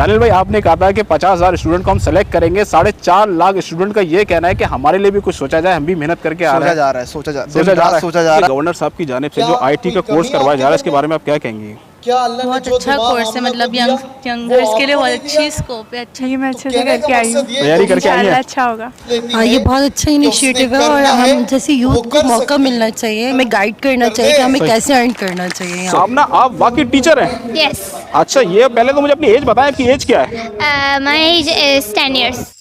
Daniil भाई, आपने कहा था कि 50,000 स्टूडेंट को हम सेलेक्ट करेंगे, 4.5 लाख स्टूडेंट का ये कहना है कि हमारे लिए भी कुछ सोचा जाए, हम भी मेहनत करके आ रहे हैं। सोचा जा रहा है। गवर्नर साहब की जानिब से जो IT का कोर्स करवाया जा रहा है, इसके बारे में आप क्या कहेंगे? बहुत अच्छा कोर्स है, मतलब यंगर्स के लिए बहुत अच्छी स्कोप है। अच्छा, ये मैं अच्छे से करके आई हूँ, तैयारी करके आई हैं? अच्छा होगा। हाँ, ये बहुत अच्छा इनिशिएटिव है और हम जैसे यूथ को मौका मिलना चाहिए, हमें गाइड करना चाहिए कि हमें कैसे अर्न करना चाहिए। सामना, आप वाकई टीचर हैं? Yes. अच्छा, ये पहले तो मुझे अपनी एज बताएं, आपकी एज क्या है? My age is 10 years.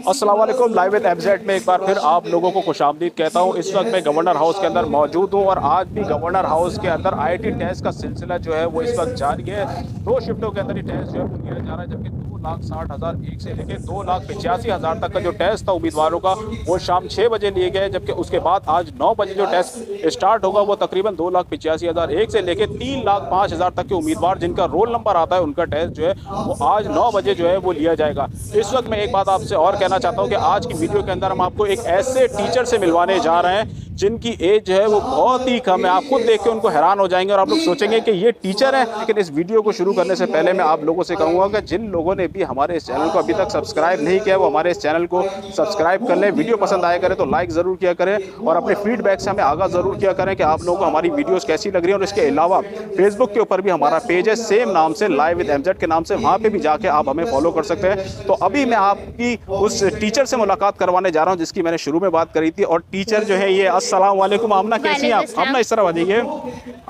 अस्सलाम वालेकुम, लाइव विद एमजेड में एक बार फिर आप लोगों को खुशामदीद कहता हूँ। इस वक्त मैं गवर्नर हाउस के अंदर मौजूद हूँ और आज भी गवर्नर हाउस के अंदर IIT टेस्ट का सिलसिला जो है वो इस वक्त जारी है। 2 शिफ्टों के अंदर ये टेस्ट जो है वो लिया जा रहा है, जबकि 2,60,000 एक से लेकर 2,85,000 तक का जो टेस्ट था उम्मीदवारों का वो शाम 6 बजे लिए गए, जबकि उसके बाद आज 9 बजे जो टेस्ट स्टार्ट होगा वो तकरीबन 2,85,000 एक से लेकर 3,05,000 तक के उम्मीदवार जिनका रोल नंबर आता है उनका टेस्ट जो है वो आज 9 बजे जो है वो लिया जाएगा। इस वक्त मैं एक बात आपसे और कहना चाहता हूं कि आज की वीडियो के अंदर हम आपको एक ऐसे टीचर से मिलवाने जा रहे हैं जिनकी एज जो है वो बहुत ही कम है। आप खुद देख के उनको हैरान हो जाएंगे और आप लोग सोचेंगे कि ये टीचर है। लेकिन इस वीडियो को शुरू करने से पहले मैं आप लोगों से कहूँगा कि जिन लोगों ने भी हमारे इस चैनल को अभी तक सब्सक्राइब नहीं किया वो हमारे इस चैनल को सब्सक्राइब कर लें। वीडियो पसंद आया करे तो लाइक ज़रूर किया करें और अपने फीडबैक से हमें आगाह ज़रूर किया करें कि आप लोगों को हमारी वीडियोज़ कैसी लग रही है। और इसके अलावा फेसबुक के ऊपर भी हमारा पेज है सेम नाम से, लाइव विद एमजेड के नाम से, वहाँ पर भी जाके आप हमें फॉलो कर सकते हैं। तो अभी मैं आपकी उस टीचर से मुलाकात करवाने जा रहा हूँ जिसकी मैंने शुरू में बात करी थी। और टीचर जो है ये, अस्सलाम वालेकुम आमना, कैसी हैं आप? आमना इस तरह आ जाइए।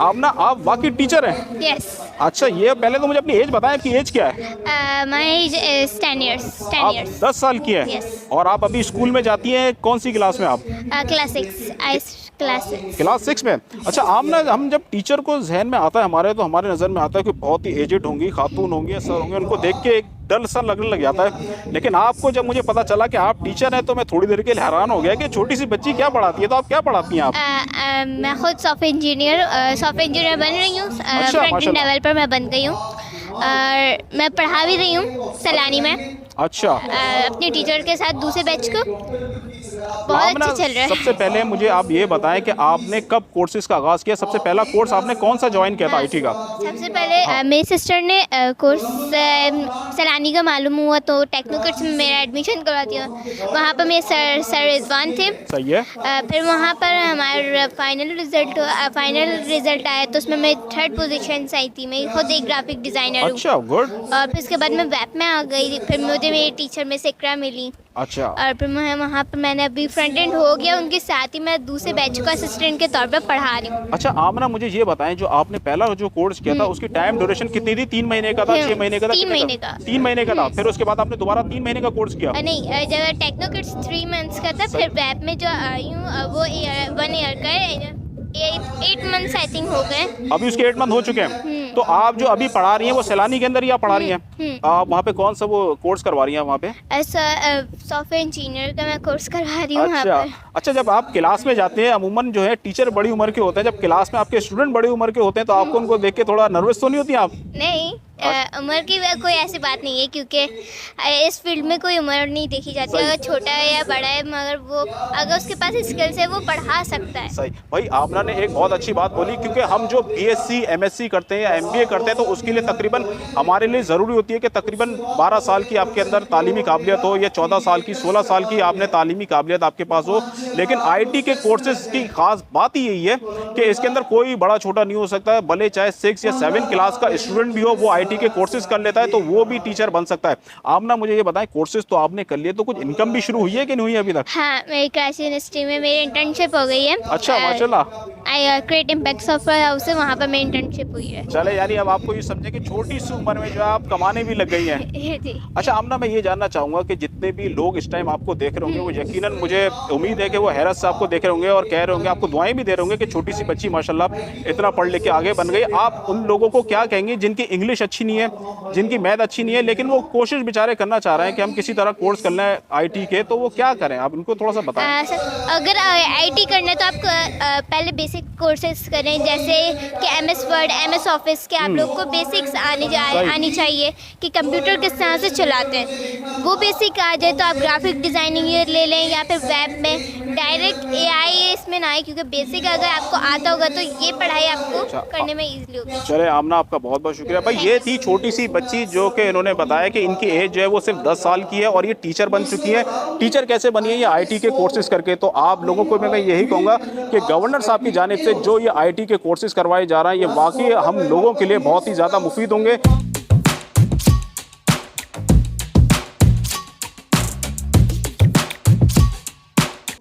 आमना, आप वाकई टीचर हैं? Yes. अच्छा, ये पहले तो मुझे अपनी एज बताएं, आपकी एज क्या है? My age is 10 years. 10 आप years. 10 साल की है? Yes. और आप अभी स्कूल में जाती हैं, कौन सी क्लास में आप? Class 6. Class 6. क्लास 6 में। अच्छा आमना, हम जब टीचर को जहन में आता है हमारे, तो हमारे नज़र में आता है कि बहुत ही एजेड होंगी, खातून होंगी, सर होंगे, उनको देख के एक डर सा लगने लग जाता है। लेकिन आपको जब मुझे पता चला कि आप टीचर हैं तो मैं थोड़ी देर के लिए हैरान हो गया कि छोटी सी बच्ची क्या पढ़ाती है। तो आप क्या पढ़ाती हैं आप? मैं खुद सॉफ्टवेयर इंजीनियर बन रही हूँ। फ्रंट एंड डेवलपर मैं बन गई हूँ और मैं पढ़ा भी रही हूँ सैलानी में। अच्छा, अपने टीचर के साथ दूसरे बैच को। बहुत अच्छा चल रहा है। सबसे पहले मुझे आप ये बताएं कि आपने कब कोर्सेज का आगाज़ किया? सबसे पहला कोर्स आपने कौन सा ज्वाइन किया था IT का? सबसे पहले मेरी सिस्टर ने कोर्स सैलानी का मालूम हुआ तो टेक्नोकिड्स में मेरा एडमिशन करवा दिया। वहाँ पर मेरे सर रिजवान थे। सही है। फिर वहाँ पर हमारा फाइनल रिजल्ट आया तो उसमें मैं 3rd पोजीशन आई थी। मैं खुद एक ग्राफिक डिज़ाइनर हूँ। अच्छा, गुड। और फिर उसके बाद मैं वेब में आ गई। फिर मुझे मेरी टीचर में से इकरा मिली। अच्छा। और फिर मैं वहाँ पर मैंने अभी फ्रंट एंड हो गया, उनके साथ ही मैं दूसरे बैच को असिस्टेंट के तौर पर पढ़ा रही हूँ। अच्छा आमना, मुझे ये बताएं, जो आपने पहला जो कोर्स किया था उसकी टाइम ड्यूरेशन कितनी थी? 3 महीने का था, 6 महीने का था? 3 महीने का। 3 महीने का था। फिर उसके बाद आपने दोबारा 3 महीने का कोर्स किया? नहीं, जब टेक्नोकिड्स 3 मंथ्स का था, फिर वेब में जो आई हूँ वो 1 ईयर का है। 8 मंथ्स आई थिंक हो गए। अभी उसके 8 मंथ हो चुके हैं। तो आप जो अभी पढ़ा रही हैं वो सैलानी के अंदर ही आप पढ़ा रही हैं? आप वहाँ पे कौन सा वो कोर्स करवा रही हैं वहाँ पे? सॉफ्टवेयर इंजीनियर का मैं कोर्स करवा रही हूँ। अच्छा, जब आप क्लास में जाते हैं, अमूमन जो है टीचर बड़ी उम्र के होते हैं, जब क्लास में आपके स्टूडेंट बड़ी उम्र के होते हैं तो आपको उनको देख के थोड़ा नर्वस तो नहीं होती आप? नहीं, उम्र की कोई ऐसी बात नहीं है क्योंकि इस फील्ड में कोई उम्र नहीं देखी जाती। अगर छोटा है या बड़ा है, मगर वो अगर उसके पास स्किल्स है वो पढ़ा सकता है। सही भाई, आमना ने एक बहुत अच्छी बात बोली, क्योंकि हम जो BSc MSc करते हैं या MBA करते हैं तो उसके लिए तकरीबन हमारे लिए ज़रूरी होती है कि तकरीबन 12 साल की आपके अंदर तालीमी काबिलियत हो या 14 साल की, 16 साल की आपने तालीमी काबिलियत आपके पास हो। लेकिन IT के कोर्सेज की खास बात ही यही है कि इसके अंदर कोई बड़ा छोटा नहीं हो सकता है। भले चाहे 6 या 7 क्लास का स्टूडेंट भी हो, वो IT के कोर्सेज कर लेता है तो वो भी टीचर बन सकता है। आमना, मुझे ये बताएं, कोर्सेज तो आपने कर लिए, तो कुछ इनकम भी शुरू हुई है कि नहीं हुई अभी तक? हाँ, मेरी कृषि यूनिवर्सिटी में मेरी इंटर्नशिप हो गई है। अच्छा, माशाल्लाह। क्रिएट इम्पैक्ट सॉफ्टवेयर हाउस है, वहाँ पर मेरी इंटर्नशिप हुई है। चले, यानी अब आपको ये समझे कि छोटी सी उम्र में जो है आप कमाने भी लग गई हैं। अच्छा आमना, मैं ये जानना चाहूँगा कि जितने भी लोग इस टाइम आपको देख रहे होंगे वो यकीनन, मुझे उम्मीद है कि वो हैरत से आपको देख रहे होंगे और कह रहे होंगे, आपको दुआएं भी दे रहे होंगे कि छोटी सी बच्ची माशाल्लाह इतना पढ़ लिख के आगे बन गई। आप उन लोगों को क्या कहेंगे जिनकी इंग्लिश अच्छी नहीं है, जिनकी मैथ अच्छी नहीं है, लेकिन वो कोशिश बेचारे करना चाह रहे हैं कि हम किसी तरह कोर्स कर लें IT के, तो वो क्या करें? आप उनको थोड़ा सा बताएं। अगर IT करना है तो आप पहले बेसिक कोर्सेज करें, जैसे कि MS वर्ड, MS ऑफिस के आप लोग को बेसिक्स आनी चाहिए कि कंप्यूटर किस तरह से चलाते हैं। वो बेसिक आ जाए तो आप ग्राफिक डिज़ाइनिंग ले लें या फिर वेब में डायरेक्ट AI इसमें ना आए, क्योंकि बेसिक अगर आपको आता होगा तो ये पढ़ाई आपको करने में ईजिली होगी। चले आमना, आपका बहुत बहुत शुक्रिया। भाई ये थी छोटी सी बच्ची जो कि इन्होंने बताया कि इनकी एज जो है वो सिर्फ 10 साल की है और ये टीचर बन चुकी है। टीचर कैसे बनी है? ये IT के कोर्सेज करके। तो आप लोगों को मैं यही कहूँगा कि गवर्नर साहब की जानिब से जो ये IT के कोर्सेज करवाए जा रहे हैं ये वाकई हम लोगों के लिए बहुत ही ज़्यादा मुफीद होंगे।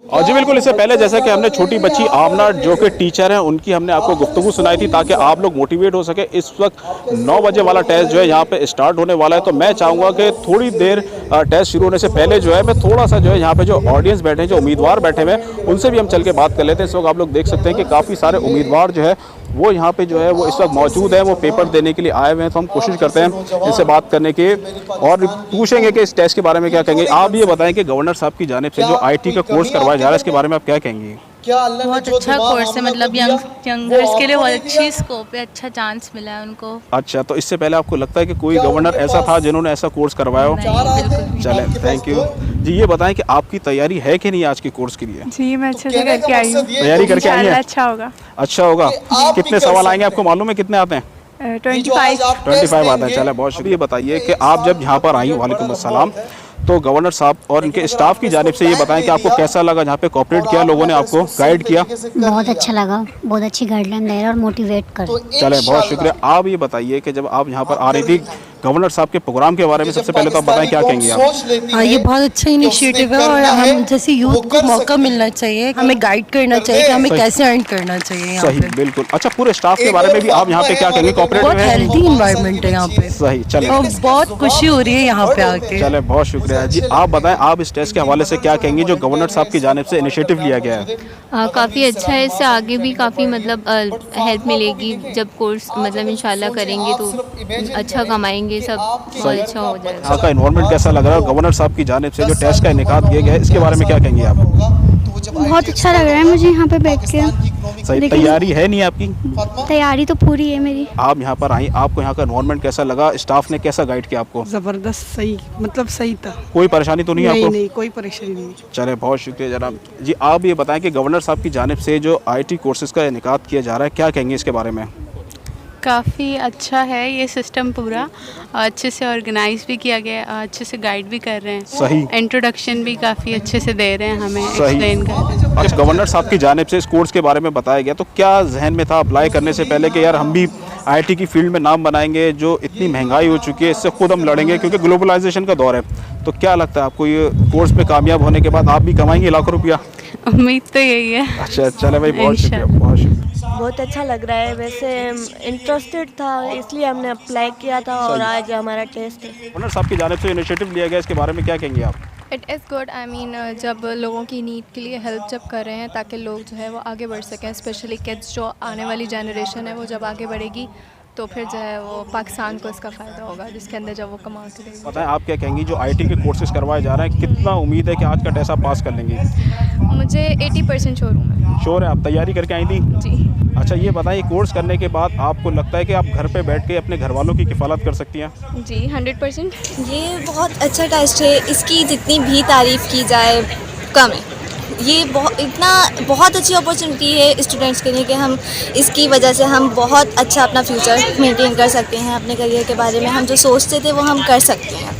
और जी बिल्कुल, इससे पहले जैसा कि हमने छोटी बच्ची आमना जो कि टीचर हैं उनकी हमने आपको गुफ्तगू सुनाई थी ताकि आप लोग मोटिवेट हो सके। इस वक्त 9 बजे वाला टेस्ट जो है यहाँ पे स्टार्ट होने वाला है, तो मैं चाहूँगा कि थोड़ी देर टेस्ट शुरू होने से पहले जो है मैं थोड़ा सा जो है यहाँ पे जो ऑडियंस बैठे हैं, जो उम्मीदवार बैठे हुए हैं, उनसे भी हम चल के बात कर लेते हैं। इस वक्त आप लोग देख सकते हैं कि काफ़ी सारे उम्मीदवार जो है वो यहाँ पे जो है वो इस वक्त मौजूद है, वो पेपर देने के लिए आए हुए हैं। तो हम कोशिश करते हैं इनसे बात करने की और पूछेंगे कि इस टेस्ट के बारे में क्या कहेंगे। आप ये बताएं कि गवर्नर साहब की जानिब से जो IT का कोर्स करवाया जा रहा है इसके बारे में आप क्या कहेंगी? बहुत अच्छा कोर्स है, मतलब यंगर्स के लिए बहुत अच्छी स्कोप है, अच्छा चांस मिला है उनको। अच्छा, तो इससे पहले आपको लगता है कि कोई गवर्नर ऐसा था जिन्होंने ऐसा कोर्स करवाया हो? चले, थैंक यू जी। ये बताएं कि आपकी तैयारी है कि नहीं आज के कोर्स के लिए? जी मैं अच्छे से करके आई हूँ। तैयारी करके आई है? अच्छा होगा। अच्छा होगा। कितने सवाल आएंगे आपको मालूम है? कितने आते हैं? 25 आते हैं। चले, बहुत शुक्रिया। बताइए कि आप जब यहाँ पर आई, वालेकुम अस्सलाम, तो गवर्नर साहब और इनके स्टाफ की जानिब से ये बताएं कि आपको कैसा लगा? जहाँ पे कोऑपरेट किया लोगों ने, आपको गाइड किया? बहुत अच्छा लगा, बहुत अच्छी गाइडलाइन दे रहे हैं और मोटिवेट कर। चले, बहुत शुक्रिया। आप ये बताइए कि जब आप यहाँ पर आ रही थी गवर्नर साहब के प्रोग्राम के बारे में सबसे पहले तो आप बताएं क्या कहेंगे आप? ये बहुत अच्छा इनिशिएटिव है और हम जैसे यूथ को मौका मिलना चाहिए, हमें गाइड करना चाहिए कि हमें कैसे अर्न करना चाहिए यहाँ सही, पे। बिल्कुल। अच्छा, पूरे स्टाफ के बारे में भी आप यहाँ पे क्या कहेंगे? कोऑपरेटिव बहुत है? हेल्दी इन्वायरमेंट है यहाँ पे। सही, चले, और बहुत खुशी हो रही है यहाँ पे आके। चले, बहुत शुक्रिया जी। आप बताएं आप इस टेस्ट के हवाले से क्या कहेंगे जो गवर्नर साहब की जानिब से इनिशिएटिव लिया गया है? काफ़ी अच्छा है, इससे आगे भी काफ़ी मतलब हेल्प मिलेगी। जब कोर्स मतलब इंशाल्लाह करेंगे तो अच्छा कमाएंगे, सब बहुत अच्छा हो जाएगा। यहाँ का एनवायरनमेंट कैसा लग रहा है? गवर्नर साहब की जानिब से जो टेस्ट का इनेकाद किया गया है इसके बारे में क्या कहेंगे आप? बहुत अच्छा लग रहा है मुझे यहाँ पे बैठ के। सही, तैयारी है नहीं आपकी? तैयारी तो पूरी है मेरी। आप यहाँ पर आई, आपको यहाँ का एनवायरनमेंट कैसा लगा? स्टाफ ने कैसा गाइड किया आपको? जबरदस्त, सही, मतलब सही था। कोई परेशानी तो नहीं है आपको? नहीं, कोई परेशानी नहीं। चले, बहुत शुक्रिया जनाब जी। आप ये बताएं कि गवर्नर साहब की जानिब से जो IT कोर्सेज का इनेकाद किया जा रहा है क्या कहेंगे इसके बारे में? काफ़ी अच्छा है ये सिस्टम, पूरा अच्छे से ऑर्गेनाइज भी किया गया है, अच्छे से गाइड भी कर रहे हैं। सही, इंट्रोडक्शन भी काफ़ी अच्छे से दे रहे हैं, हमें सही। एक्सप्लेन कर रहे हैं। अच्छा, गवर्नर साहब की जानिब से इस कोर्स के बारे में बताया गया, तो क्या जहन में था अप्लाई करने से पहले कि यार हम भी IT की फील्ड में नाम बनाएंगे? जो इतनी महंगाई हो चुकी है इससे खुद हम लड़ेंगे क्योंकि ग्लोबलाइजेशन का दौर है। तो क्या लगता है आपको ये कोर्स में कामयाब होने के बाद आप भी कमाएंगे लाखों रुपया? उम्मीद तो यही है। अच्छा, चले भाई, बहुत शुक्रिया, बहुत शुक्रिया। बहुत अच्छा लग रहा है। वैसे इंटरेस्टेड था इसलिए हमने अप्लाई किया था और आज हमारा टेस्ट है। गवर्नर साहब की जानिब से इनिशिएटिव लिया गया, इसके बारे में क्या कहेंगे आप? It is good. I mean जब लोगों की नीड के लिए हेल्प जब कर रहे हैं ताकि लोग जो है वो आगे बढ़ सकें, स्पेशली किड्स, जो आने वाली जनरेशन है वो जब आगे बढ़ेगी तो फिर जो है वो पाकिस्तान को इसका फ़ायदा होगा, जिसके अंदर जब वो कमा के देंगे। बताएं आप क्या कहेंगी जो IT के कोर्सेज करवाए जा रहे हैं, कितना उम्मीद है कि आज का टेस्ट आप पास कर लेंगी? मुझे 80% श्योर हूँ मैं। श्योर है? आप तैयारी करके आई थी? जी। अच्छा, ये बताइए कोर्स करने के बाद आपको लगता है कि आप घर पे बैठ के अपने घर वालों की किफ़ालत कर सकती हैं? जी, 100%। ये बहुत अच्छा टेस्ट है, इसकी जितनी भी तारीफ़ की जाए कम है। ये बहुत अच्छी अपॉर्चुनिटी है स्टूडेंट्स के लिए कि हम इसकी वजह से हम बहुत अच्छा अपना फ्यूचर मेंटेन कर सकते हैं। अपने करियर के बारे में हम जो सोचते थे वो हम कर सकते हैं।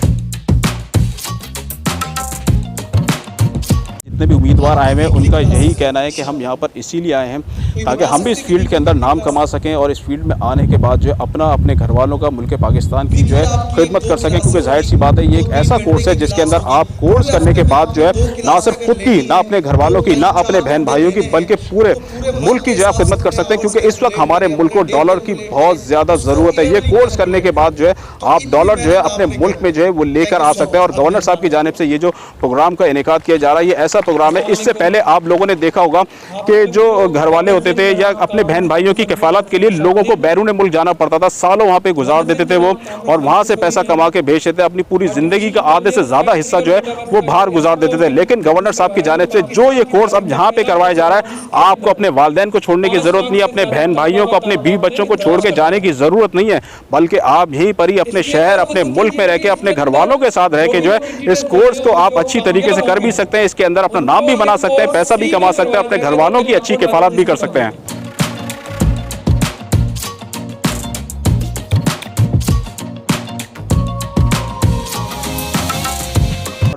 जितने भी उम्मीदवार आए हुए हैं उनका यही कहना है कि हम यहाँ पर इसीलिए आए हैं ताकि हम भी इस फील्ड के अंदर नाम कमा सकें और इस फील्ड में आने के बाद जो है अपने घर वालों का, मुल्क पाकिस्तान की जो है खिदमत कर सकें। क्योंकि जाहिर सी बात है ये एक ऐसा कोर्स है जिसके अंदर आप कोर्स करने के बाद जो है ना सिर्फ खुद की, ना अपने घर वालों की, ना अपने बहन भाइयों की, बल्कि पूरे मुल्क की जो है खिदमत कर सकते हैं। क्योंकि इस वक्त हमारे मुल्क को डॉलर की बहुत ज़्यादा ज़रूरत है। ये कोर्स करने के बाद जो है आप डॉलर जो है अपने मुल्क में जो है वो लेकर आ सकते हैं। और गवर्नर साहब की जानिब से ये जो प्रोग्राम का इनेकाद किया जा रहा है ये ऐसा प्रोग्राम है। इससे पहले आप लोगों ने देखा होगा कि जो घर वाले होते थे या अपने बहन भाइयों की किफालत के लिए लोगों को बैरून मुल्क जाना पड़ता था, सालों वहाँ पे गुजार देते थे वो, और वहाँ से पैसा कमा के भेजते थे। अपनी पूरी जिंदगी का आधे से ज़्यादा हिस्सा जो है वो बाहर गुजार देते थे। लेकिन गवर्नर साहब की जानिब से जो ये कोर्स अब यहाँ पे करवाया जा रहा है, आपको अपने वालिदैन को छोड़ने की ज़रूरत नहीं है, अपने बहन भाइयों को, अपने बीवी बच्चों को छोड़ के जाने की ज़रूरत नहीं है, बल्कि आप यहीं पर ही अपने शहर, अपने मुल्क में रह के, अपने घर वालों के साथ रह के जो है इस कोर्स को आप अच्छी तरीके से कर भी सकते हैं। इसके अंदर अपना नाम भी बना सकते हैं, पैसा भी कमा सकते हैं, अपने घर वालों की अच्छी किफालत भी कर सकते हैं।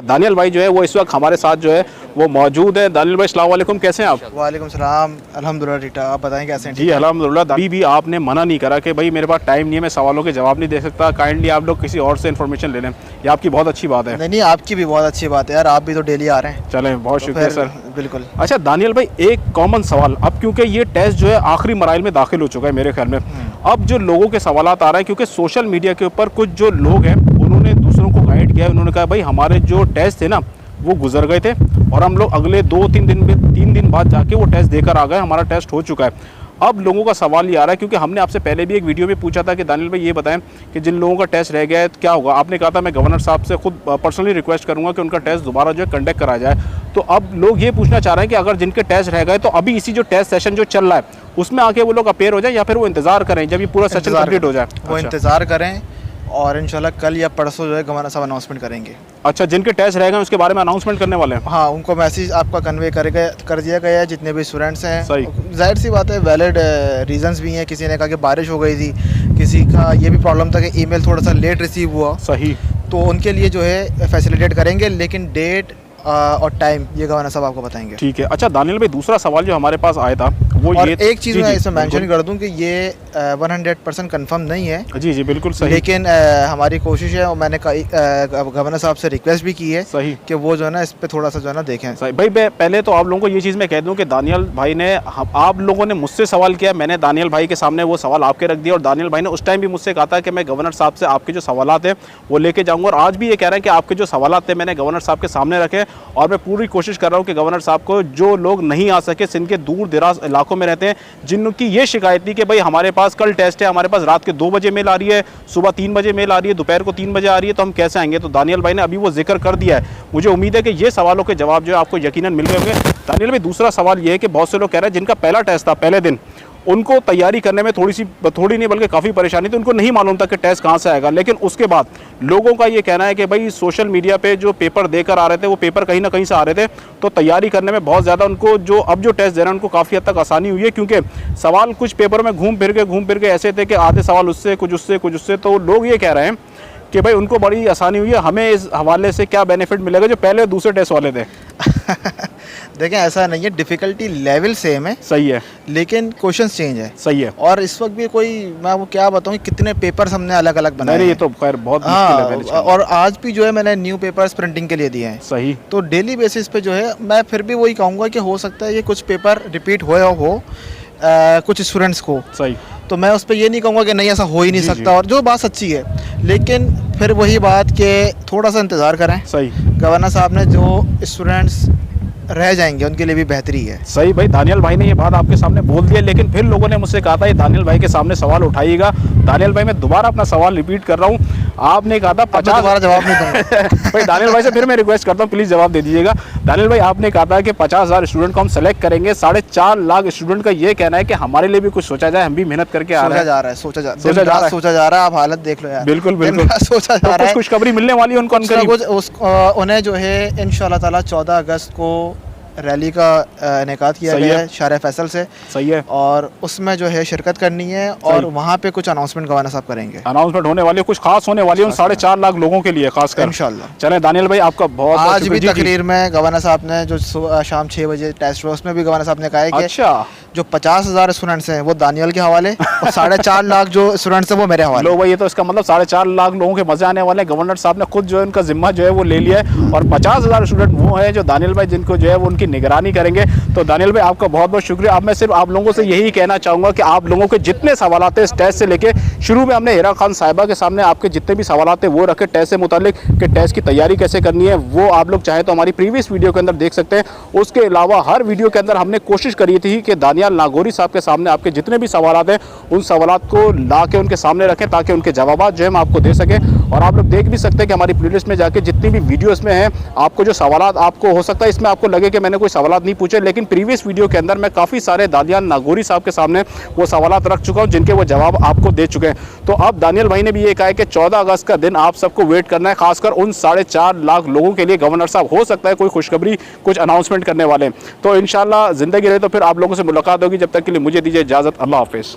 दानियल भाई जो है वो इस वक्त हमारे साथ जो है वो मौजूद है। दानियल भाई अस्सलाम वालेकुम, कैसे हैं आप? वालेकुम सलाम, अल्हम्दुलिल्लाह ठीक ठाक। आप बताएं कैसे हैं? जी अल्हम्दुलिल्लाह। अभी भी आपने मना नहीं करा कि भाई मेरे पास टाइम नहीं है, मैं सवालों के जवाब नहीं दे सकता, काइंडली आप लोग किसी और से इन्फॉर्मेशन ले लें। ये आपकी बहुत अच्छी बात है। नहीं, आपकी भी बहुत अच्छी बात है यार, आप भी तो डेली आ रहे हैं। चलें, बहुत शुक्रिया सर। बिल्कुल। अच्छा दानियल भाई, एक कॉमन सवाल, अब क्योंकि ये टेस्ट जो है आखिरी मराइल में दाखिल हो चुका है मेरे ख्याल में, अब जो लोगों के सवालात आ रहे हैं, क्योंकि सोशल मीडिया के ऊपर कुछ जो लोग हैं उन्होंने दूसरों को गाइड किया, उन्होंने कहा भाई हमारे जो टेस्ट थे ना वो गुजर गए थे और हम लोग अगले 2-3 दिन में 3 दिन बाद जाके वो टेस्ट देकर आ गए, हमारा टेस्ट हो चुका है। अब लोगों का सवाल ये आ रहा है, क्योंकि हमने आपसे पहले भी एक वीडियो में पूछा था कि दानियल भाई ये बताएं कि जिन लोगों का टेस्ट रह गया है क्या होगा। आपने कहा था मैं गवर्नर साहब से खुद पर्सनली रिक्वेस्ट करूंगा कि उनका टेस्ट दोबारा जो है कंडक्ट कराया जाए। तो अब लोग ये पूछना चाह रहे हैं कि अगर जिनके टेस्ट रह गए तो अभी इसी जो टेस्ट सेशन जो चल रहा है उसमें आके वो लोग अपेयर हो जाए, या फिर वो इंतजार करें जब ये पूरा सेशन कंप्लीट हो जाए? वो इंतज़ार करें और इंशाल्लाह कल या परसों जो है गवर्नर साहब अनाउंसमेंट करेंगे। अच्छा, जिनके टेस्ट रहेगा उसके बारे में अनाउंसमेंट करने वाले हैं? हाँ, उनको मैसेज आपका कन्वे कर दिया गया है, जितने भी स्टूडेंट्स हैं। सही, जाहिर सी बात है, वैलिड रीजंस भी हैं। किसी ने कहा कि बारिश हो गई थी, किसी का ये भी प्रॉब्लम था कि ईमेल थोड़ा सा लेट रिसीव हुआ। सही, तो उनके लिए जो है फैसिलिटेट करेंगे, लेकिन डेट और टाइम ये गवर्नर साहब आपको बताएंगे। ठीक है। अच्छा दानियल भाई, दूसरा सवाल जो हमारे पास आया था वो और ये, एक चीज़ मैं इसमें मेंशन कर दूं कि ये 100% कंफर्म नहीं है। जी जी बिल्कुल सही, लेकिन हमारी कोशिश है और मैंने गवर्नर साहब से रिक्वेस्ट भी की है सही कि वो जो है ना इस पे थोड़ा सा जो है ना देखें। सही भाई, पहले तो आप लोगों को ये चीज़ मैं कह दूं कि दानियल भाई ने, आप लोगों ने मुझसे सवाल किया, मैंने दानियल भाई के सामने वो सवाल आपके रख दिया, और दानियल भाई ने उस टाइम भी मुझसे कहा था कि मैं गवर्नर साहब से आपके जो सवालात हैं वो लेके जाऊँगा, और आज भी ये कह रहे हैं कि आपके जो सवालात थे मैंने गवर्नर साहब के सामने रखे, और मैं पूरी कोशिश कर रहा हूँ कि गवर्नर साहब को, जो लोग नहीं आ सके, सिंध के दूर दराज इलाकों में रहते हैं, जिनकी ये शिकायत थी कि भाई हमारे पास कल टेस्ट है, हमारे पास रात के 2 बजे मेल आ रही है, सुबह 3 बजे मेल आ रही है, दोपहर को 3 बजे आ रही है, तो हम कैसे आएंगे? तो दानियल भाई ने अभी वो जिक्र कर दिया है। मुझे उम्मीद है कि ये सवालों के जवाब जो है आपको यकीनन मिल गए होंगे। दानियल भाई, दूसरा सवाल ये है कि बहुत से लोग कह रहे हैं जिनका पहला टेस्ट था पहले दिन, उनको तैयारी करने में थोड़ी नहीं बल्कि काफ़ी परेशानी थी, उनको नहीं मालूम था कि टेस्ट कहाँ से आएगा। लेकिन उसके बाद लोगों का ये कहना है कि भाई सोशल मीडिया पे जो पेपर देकर आ रहे थे वो पेपर कहीं ना कहीं से आ रहे थे, तो तैयारी करने में बहुत ज़्यादा उनको, जो अब जो टेस्ट दे रहे हैं उनको काफ़ी हद तक आसानी हुई है, क्योंकि सवाल कुछ पेपर में घूम फिर के ऐसे थे कि आधे सवाल उससे कुछ उससे, तो लोग ये कह रहे हैं कि भाई उनको बड़ी आसानी हुई है। हमें इस हवाले से क्या बेनिफिट मिलेगा जो पहले दूसरे टेस्ट वाले थे? देखें, ऐसा नहीं है, डिफ़िकल्टी लेवल सेम है। सही है, लेकिन क्वेश्चंस चेंज है। सही है। और इस वक्त भी कोई, मैं वो क्या बताऊँ, कितने पेपर्स हमने अलग अलग बनाए हैं। ये तो खैर बहुत मुश्किल है। और आज भी जो है मैंने न्यू पेपर्स प्रिंटिंग के लिए दिए हैं। सही। तो डेली बेसिस पे जो है मैं फिर भी वही कहूँगा कि हो सकता है ये कुछ पेपर रिपीट हो कुछ स्टूडेंट्स को। सही। तो मैं उस पर ये नहीं कहूँगा कि नहीं ऐसा हो ही नहीं सकता, और जो बात सच्ची है, लेकिन फिर वही बात कि थोड़ा सा इंतज़ार करें। सही। गवर्नर साहब ने जो स्टूडेंट्स रह जाएंगे उनके लिए भी बेहतरी है। सही भाई, दानियल भाई ने ये बात आपके सामने बोल दी है, लेकिन फिर लोगों ने मुझसे कहा था ये दानियल भाई के सामने सवाल उठाइएगा। दानियल भाई, मैं दोबारा अपना सवाल रिपीट कर रहा हूँ, आपने कहा था 50, दोबारा जवाब नहीं दूंगा। भाई दानियल भाई से फिर मैं रिक्वेस्ट करता हूँ प्लीज़ जवाब दे दीजिएगा। दानियल भाई, आपने कहा था कि 50,000 स्टूडेंट को हम सेलेक्ट करेंगे, 4.5 लाख स्टूडेंट का ये कहना है कि हमारे लिए भी कुछ सोचा जाए, हम भी मेहनत करके आ रहे हैं। सोचा जा रहा है। आप हालत देख लो यार। बिल्कुल सोचा जा रहा है। खुशखबरी मिलने वाली है उनको, उन्हें जो है इंशाल्लाह ताला 14 अगस्त को रैली का इनेकाद किया गया है शारे फैसल से। सही है। और उसमें जो है शिरकत करनी है, और वहाँ पे कुछ अनाउंसमेंट गवर्नर साहब करेंगे। अनाउंसमेंट होने वाली है, कुछ खास होने वाली है उन 4.5 लाख लोगों के लिए खासकर, इंशाल्लाह। चलें दानियल भाई, आपका बहुत आज भी तकरीर में गवर्नर साहब ने जो शाम 6 बजे टेस्ट हुआ उसमें भी गवर्नर साहब ने कहा है कि जो 50,000 स्टूडेंट्स हैं वो दानियल के हवाले, और 4.5 लाख जो स्टूडेंट्स हैं वो मेरे हवाले। लो भाई, ये तो इसका मतलब 4.5 लाख लोगों के मजे आने वाले हैं। गवर्नर साहब ने खुद जो है उनका जिम्मा जो है वो ले लिया है, और 50,000 स्टूडेंट वो हैं जो दानियल भाई जिनको जो है वो उनकी उनकी निगरानी करेंगे। तो दानियल भाई आपका बहुत बहुत शुक्रिया। अब मैं सिर्फ आप लोगों से यही कहना चाहूँगा कि आप लोगों के जितने सवाल थे इस टेस्ट से लेके, शुरू में हमने हिरा खान साहिबा के सामने आपके जितने भी सवाल थे वो रखे टेस्ट से मुतालिक कि टेस्ट की तैयारी कैसे करनी है, वो आप लोग चाहें तो हमारी प्रीवियस वीडियो के अंदर देख सकते हैं। उसके अलावा हर वीडियो के अंदर हमने कोशिश करी थी कि दानियाल नागौरी साहब के सामने आपके जितने भी सवाल हैं उन सवाल को ला के उनके सामने रखें ताकि उनके जवाब जो है हम आपको दे सकें। और आप लोग देख भी सकते हैं कि हमारी प्लेलिस्ट में जाके जितनी भी वीडियोस में हैं आपको जो सवाल आपको हो सकता है इसमें आपको लगे कि मैंने कोई सवाल नहीं पूछे, लेकिन प्रीवियस वीडियो के अंदर मैं काफ़ी सारे दानियाल नागौरी साहब के सामने वो सवाल रख चुका हूँ जिनके वो जवाब आपको दे चुके हैं। तो अब दानियल भाई ने भी ये कहा है कि 14 अगस्त का दिन आप सबको वेट करना है, खासकर उन 4.5 लाख लोगों के लिए गवर्नर साहब हो सकता है कोई खुशखबरी कुछ अनाउंसमेंट करने वाले। तो इंशाल्लाह जिंदगी रहे तो फिर आप लोगों से मुलाकात होगी। जब तक के लिए मुझे दीजिए इजाज़त। अल्लाह हाफिज़।